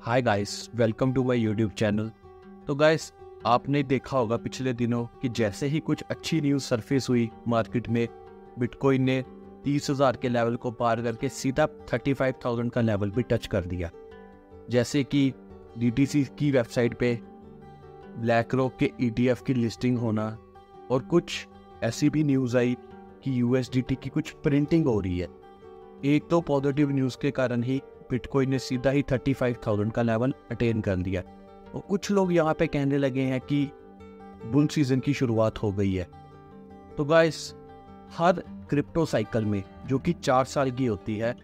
Hi guys, welcome to my YouTube channel. तो guys, आपने देखा होगा पिछले दिनों कि जैसे ही कुछ अच्छी न्यूज़ सरफेस हुई मार्केट में, बिटकॉइन ने 30,000 के लेवल को पार करके सीधा 35,000 का लेवल भी टच कर दिया। जैसे कि DTC की वेबसाइट पे ब्लैक रॉक के ETF की लिस्टिंग होना, और कुछ ऐसी भी न्यूज़ आई कि USDT की कुछ प्रिंटिंग हो रही है। एक तो पॉजिटिव न्यूज़ के कारण ही बिटकॉइन ने सीधा ही 35,000 का लेवल अटेन कर लिया। और कुछ लोग यहाँ पे कहने लगे हैं कि बुल सीजन की शुरुआत हो गई है। तो गाइस, हर क्रिप्टो साइकिल में जो कि 4 साल की होती है,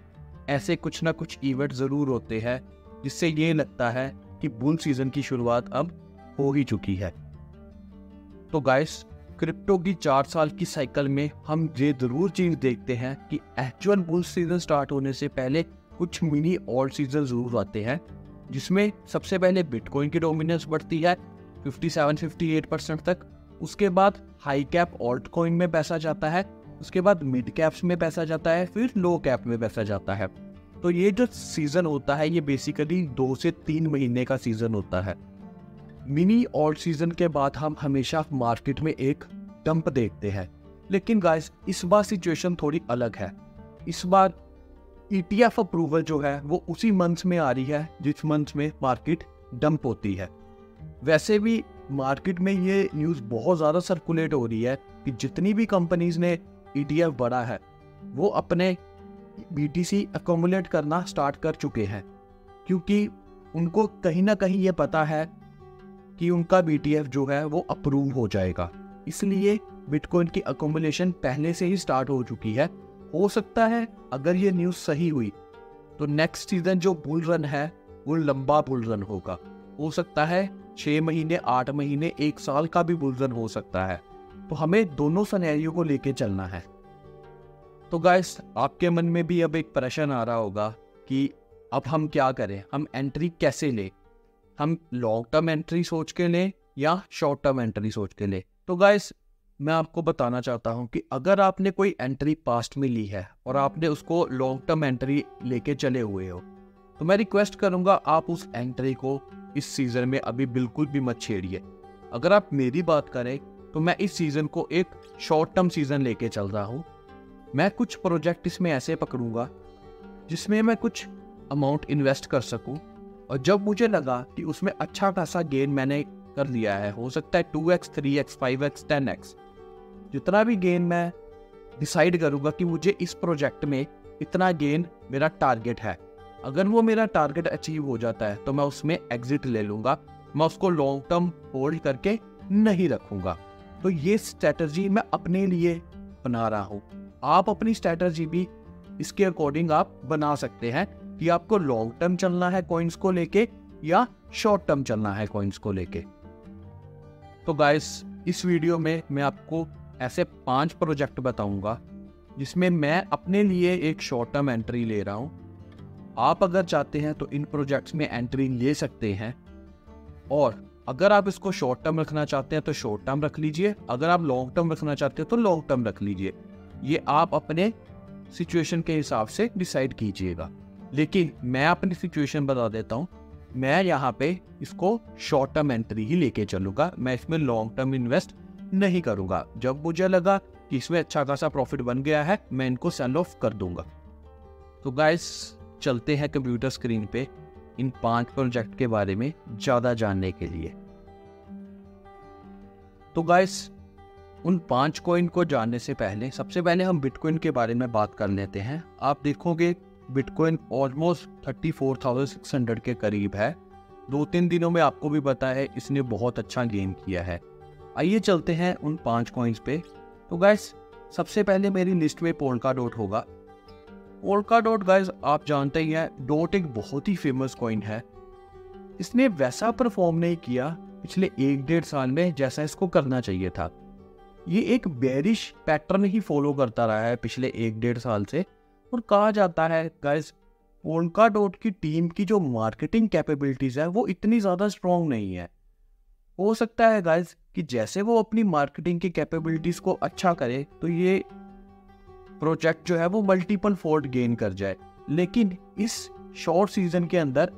ऐसे कुछ ना कुछ इवेंट ज़रूर होते हैं जिससे ये लगता है कि बुल सीजन की शुरुआत अब हो ही चुकी है। तो गाइस, क्रिप्टो की 4 साल की साइकिल में हम ये ज़रूर चीज़ देखते हैं कि एक्चुअल बुल सीजन स्टार्ट होने से पहले कुछ मिनी ऑल्ट सीजन ज़रूर आते हैं, जिसमें सबसे पहले बिटकॉइन की डोमिनेंस बढ़ती है 57-58% तक। उसके बाद हाई कैप ऑल्ट कॉइन में पैसा जाता है, उसके बाद मिड कैप्स में पैसा जाता है, फिर लो कैप में पैसा जाता है। तो ये जो सीज़न होता है ये बेसिकली 2 से 3 महीने का सीज़न होता है। मिनी ऑल्ट सीजन के बाद हम हमेशा मार्केट में एक डंप देखते हैं, लेकिन गाइस इस बार सिचुएशन थोड़ी अलग है। इस बार ETF अप्रूवल जो है वो उसी मंथ में आ रही है जिस मंथ में मार्केट डंप होती है। वैसे भी मार्केट में ये न्यूज़ बहुत ज़्यादा सर्कुलेट हो रही है कि जितनी भी कंपनीज ने ETF बढ़ा है वो अपने BTC अकोमुलेट करना स्टार्ट कर चुके हैं, क्योंकि उनको कहीं ना कहीं ये पता है कि उनका BTF जो है वो अप्रूव हो जाएगा। इसलिए बिटकॉइन की अकोमुलेशन पहले से ही स्टार्ट हो चुकी है। हो सकता है अगर ये न्यूज़ सही हुई तो नेक्स्ट सीजन जो बुल रन है वो लंबा बुल रन होगा। हो सकता है 6 महीने, 8 महीने, 1 साल का भी बुल रन हो सकता है। तो हमें दोनों सिनेरियो को लेके चलना है। तो गाइस, आपके मन में भी अब एक प्रश्न आ रहा होगा कि अब हम क्या करें, हम एंट्री कैसे लें, हम लॉन्ग टर्म एंट्री सोच के लें या शॉर्ट टर्म एंट्री सोच के लें। तो गाइस, मैं आपको बताना चाहता हूं कि अगर आपने कोई एंट्री पास्ट में ली है और आपने उसको लॉन्ग टर्म एंट्री लेके चले हुए हो, तो मैं रिक्वेस्ट करूंगा आप उस एंट्री को इस सीजन में अभी बिल्कुल भी मत छेड़िए। अगर आप मेरी बात करें तो मैं इस सीजन को एक शॉर्ट टर्म सीजन लेके चल रहा हूं। मैं कुछ प्रोजेक्ट इसमें ऐसे पकड़ूंगा जिसमें मैं कुछ अमाउंट इन्वेस्ट कर सकूं, और जब मुझे लगा कि उसमें अच्छा खासा गेन मैंने कर लिया है, हो सकता है 2x, 3x, 5x, 10x, जितना भी गेन मैं डिसाइड करूंगा कि मुझे इस प्रोजेक्ट में इतना गेन मेरा टारगेट है, अगर वो मेरा टारगेट अचीव हो जाता है तो मैं उसमें एग्जिट ले लूंगा। मैं उसको लॉन्ग टर्म होल्ड करके नहीं रखूंगा। तो ये स्ट्रेटजी मैं अपने लिए बना रहा हूं। आप अपनी स्ट्रेटजी भी इसके अकॉर्डिंग आप बना सकते हैं कि आपको लॉन्ग टर्म चलना है कॉइन्स को लेके या शॉर्ट टर्म चलना है कॉइन्स को लेके। तो गाइस, इस वीडियो में मैं आपको ऐसे 5 प्रोजेक्ट बताऊंगा जिसमें मैं अपने लिए एक शॉर्ट टर्म एंट्री ले रहा हूं। आप अगर चाहते हैं तो इन प्रोजेक्ट्स में एंट्री ले सकते हैं, और अगर आप इसको शॉर्ट टर्म रखना चाहते हैं तो शॉर्ट टर्म रख लीजिए, अगर आप लॉन्ग टर्म रखना चाहते हैं तो लॉन्ग टर्म रख लीजिए। ये आप अपने सिचुएशन के हिसाब से डिसाइड कीजिएगा। लेकिन मैं अपनी सिचुएशन बता देता हूँ, मैं यहाँ पे इसको शॉर्ट टर्म एंट्री ही लेके चलूंगा। मैं इसमें लॉन्ग टर्म इन्वेस्ट नहीं करूंगा। जब मुझे लगा कि इसमें अच्छा खासा प्रॉफिट बन गया है, मैं इनको सेल ऑफ कर दूंगा। तो गाइस, चलते हैं कंप्यूटर स्क्रीन पे इन 5 प्रोजेक्ट के बारे में ज़्यादा जानने के लिए। तो गाइस, उन 5 कॉइन को जानने से पहले सबसे पहले हम बिटकॉइन के बारे में बात कर लेते हैं। आप देखोगे बिटकॉइन ऑलमोस्ट 34,600 के करीब है। 2-3 दिनों में आपको भी पता है इसने बहुत अच्छा गेन किया है। आइए चलते हैं उन 5 कॉइन्स पे। तो गाइस, सबसे पहले मेरी लिस्ट में पोल्का डॉट होगा। पोल्का डॉट गाइस, आप जानते ही हैं, डॉट एक बहुत ही फेमस कॉइन है। इसने वैसा परफॉर्म नहीं किया पिछले 1-1.5 साल में जैसा इसको करना चाहिए था। ये एक बेरिश पैटर्न ही फॉलो करता रहा है पिछले 1-1.5 साल से। और कहा जाता है गाइस, पोल्का डॉट की टीम की जो मार्केटिंग कैपेबिलिटीज है वो इतनी ज़्यादा स्ट्रॉन्ग नहीं है। हो सकता है गाइस कि जैसे वो अपनी मार्केटिंग की कैपेबिलिटीज को अच्छा करे तो ये प्रोजेक्ट जो है वो मल्टीपल फोल्ड गेन कर जाए, लेकिन इस शॉर्ट सीजन के अंदर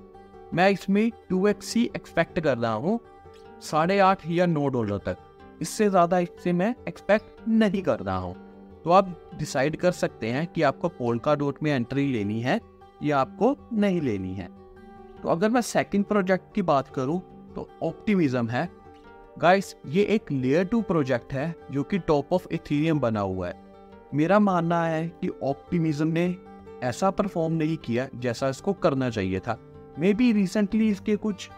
मैं इसमें 2x ही एक्सपेक्ट कर रहा हूँ, $8.5 या $9 तक। इससे ज़्यादा इससे मैं एक्सपेक्ट नहीं कर रहा हूँ। तो आप डिसाइड कर सकते हैं कि आपको पोल्काडॉट में एंट्री लेनी है या आपको नहीं लेनी है। तो अगर मैं सेकंड प्रोजेक्ट की बात करूँ तो ऑप्टिमिज्म है। गाइस, ये एक लेयर 2 प्रोजेक्ट है जो कि टॉप ऑफ इथेरियम बना हुआ है। मेरा मानना है कि ऑप्टिमिज्म ने ऐसा परफॉर्म नहीं किया जैसा इसको करना चाहिए था। मे बी रिसेंटली इसके कुछ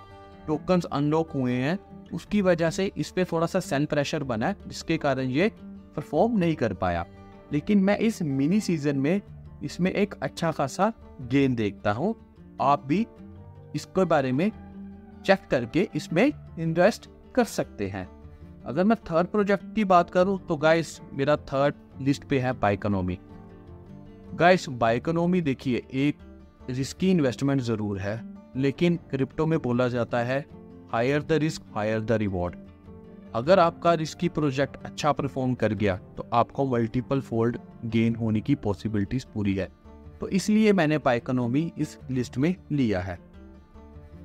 टोकन्स अनलॉक हुए हैं, उसकी वजह से इस पे थोड़ा सा सेल प्रेशर बना है, जिसके कारण ये परफॉर्म नहीं कर पाया। लेकिन मैं इस मिनी सीजन में इसमें एक अच्छा खासा गेन देखता हूँ। आप भी इसके बारे में चेक करके इसमें इन्वेस्ट कर सकते हैं। अगर मैं थर्ड प्रोजेक्ट की बात करूं तो गाइस, मेरा थर्ड लिस्ट पे है बाइकोनॉमी। गाइस, बाइकोनॉमी देखिए एक रिस्की इन्वेस्टमेंट ज़रूर है, लेकिन क्रिप्टो में बोला जाता है higher the risk higher the reward. अगर आपका रिस्की प्रोजेक्ट अच्छा परफॉर्म कर गया तो आपको मल्टीपल फोल्ड गेन होने की पॉसिबिलिटीज पूरी है। तो इसलिए मैंने बाइकोनॉमी इस लिस्ट में लिया है।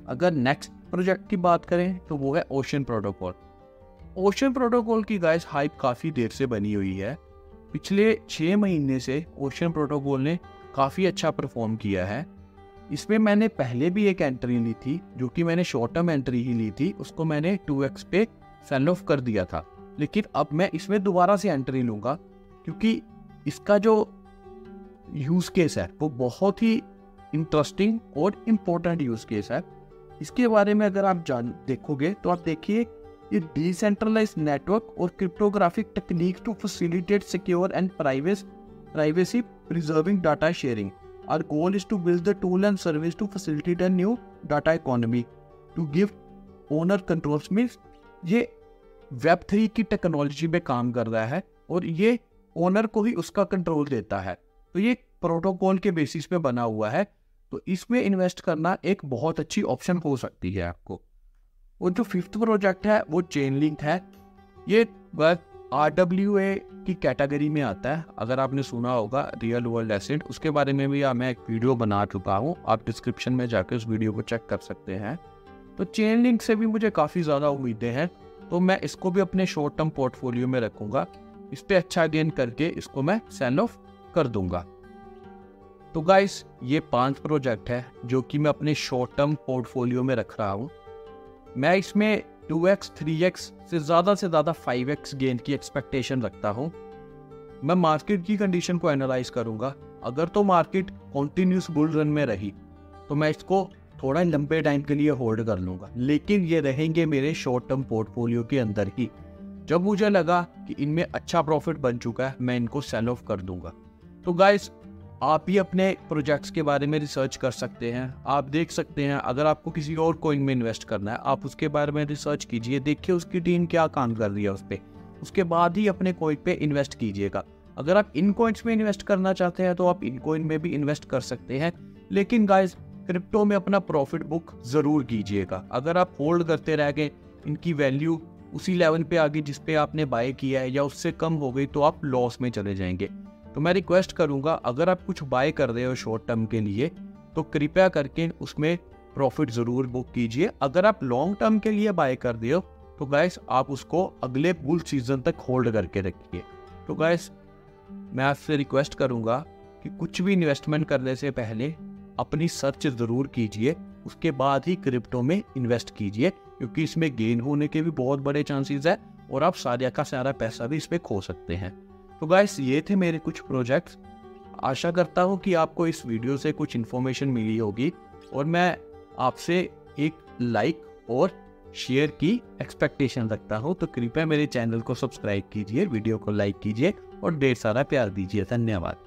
अगर नेक्स्ट प्रोजेक्ट की बात करें तो वो है ओशन प्रोटोकॉल। ओशन प्रोटोकॉल की गाइस हाइप काफ़ी देर से बनी हुई है। पिछले 6 महीने से ओशन प्रोटोकॉल ने काफ़ी अच्छा परफॉर्म किया है। इसमें मैंने पहले भी एक एंट्री ली थी, जो कि मैंने शॉर्ट टर्म एंट्री ही ली थी, उसको मैंने 2x पे सेल ऑफ कर दिया था। लेकिन अब मैं इसमें दोबारा से एंट्री लूँगा, क्योंकि इसका जो यूज़ केस है वो बहुत ही इंटरेस्टिंग और इम्पोर्टेंट यूज़ केस है। इसके बारे में अगर आप देखोगे तो आप देखिए, ये डिसेंट्रलाइज्ड नेटवर्क और cryptographic techniques to facilitate secure and privacy preserving data sharing. Our goal is to build the tool and service to facilitate a new data economy to give owner controls। means ये Web 3 की technology में काम कर रहा है और ये owner को ही उसका कंट्रोल देता है। तो ये प्रोटोकॉल के बेसिस पे बना हुआ है, तो इसमें इन्वेस्ट करना एक बहुत अच्छी ऑप्शन हो सकती है आपको। और जो फिफ्थ प्रोजेक्ट है वो चेनलिंक है। ये RWA की कैटेगरी में आता है। अगर आपने सुना होगा रियल वर्ल्ड एसेट, उसके बारे में भी मैं एक वीडियो बना चुका हूँ, आप डिस्क्रिप्शन में जाकर उस वीडियो को चेक कर सकते हैं। तो चेनलिंक से भी मुझे काफ़ी ज़्यादा उम्मीदें हैं, तो मैं इसको भी अपने शॉर्ट टर्म पोर्टफोलियो में रखूँगा। इस पर अच्छा गेन करके इसको मैं सेल ऑफ कर दूंगा। तो गाइस, ये 5 प्रोजेक्ट है जो कि मैं अपने शॉर्ट टर्म पोर्टफोलियो में रख रहा हूँ। मैं इसमें 2x 3x से ज़्यादा 5x गेन की एक्सपेक्टेशन रखता हूँ। मैं मार्केट की कंडीशन को एनालाइज करूँगा। अगर तो मार्केट कॉन्टिन्यूस बुल रन में रही तो मैं इसको थोड़ा लंबे टाइम के लिए होल्ड कर लूँगा, लेकिन ये रहेंगे मेरे शॉर्ट टर्म पोर्टफोलियो के अंदर ही। जब मुझे लगा कि इनमें अच्छा प्रॉफिट बन चुका है, मैं इनको सेल ऑफ कर दूंगा। तो गाइस, आप ही अपने प्रोजेक्ट्स के बारे में रिसर्च कर सकते हैं। आप देख सकते हैं, अगर आपको किसी और कॉइन में इन्वेस्ट करना है, आप उसके बारे में रिसर्च कीजिए, देखिए उसकी टीम क्या काम कर रही है उस पर, उसके बाद ही अपने कॉइन पे इन्वेस्ट कीजिएगा। अगर आप इन कॉइन्स में इन्वेस्ट करना चाहते हैं तो आप इन कॉइन में भी इन्वेस्ट कर सकते हैं, लेकिन गाइस क्रिप्टो में अपना प्रॉफिट बुक ज़रूर कीजिएगा। अगर आप होल्ड करते रह गए, इनकी वैल्यू उसी लेवल पे आ गई जिस पे आपने बाय किया है या उससे कम हो गई, तो आप लॉस में चले जाएंगे। तो मैं रिक्वेस्ट करूंगा, अगर आप कुछ बाय कर रहे हो शॉर्ट टर्म के लिए तो कृपया करके उसमें प्रॉफिट ज़रूर बुक कीजिए। अगर आप लॉन्ग टर्म के लिए बाय कर रहे हो तो गाइस आप उसको अगले बुल सीजन तक होल्ड करके रखिए। तो गाइस, मैं आपसे रिक्वेस्ट करूंगा कि कुछ भी इन्वेस्टमेंट करने से पहले अपनी सर्च ज़रूर कीजिए, उसके बाद ही क्रिप्टो में इन्वेस्ट कीजिए, क्योंकि इसमें गेन होने के भी बहुत बड़े चांसेस है और आप सारा का सारा पैसा भी इस पर खो सकते हैं। तो गाइस, ये थे मेरे कुछ प्रोजेक्ट्स। आशा करता हूँ कि आपको इस वीडियो से कुछ इन्फॉर्मेशन मिली होगी और मैं आपसे एक लाइक और शेयर की एक्सपेक्टेशन रखता हूँ। तो कृपया मेरे चैनल को सब्सक्राइब कीजिए, वीडियो को लाइक कीजिए और ढेर सारा प्यार दीजिए। धन्यवाद।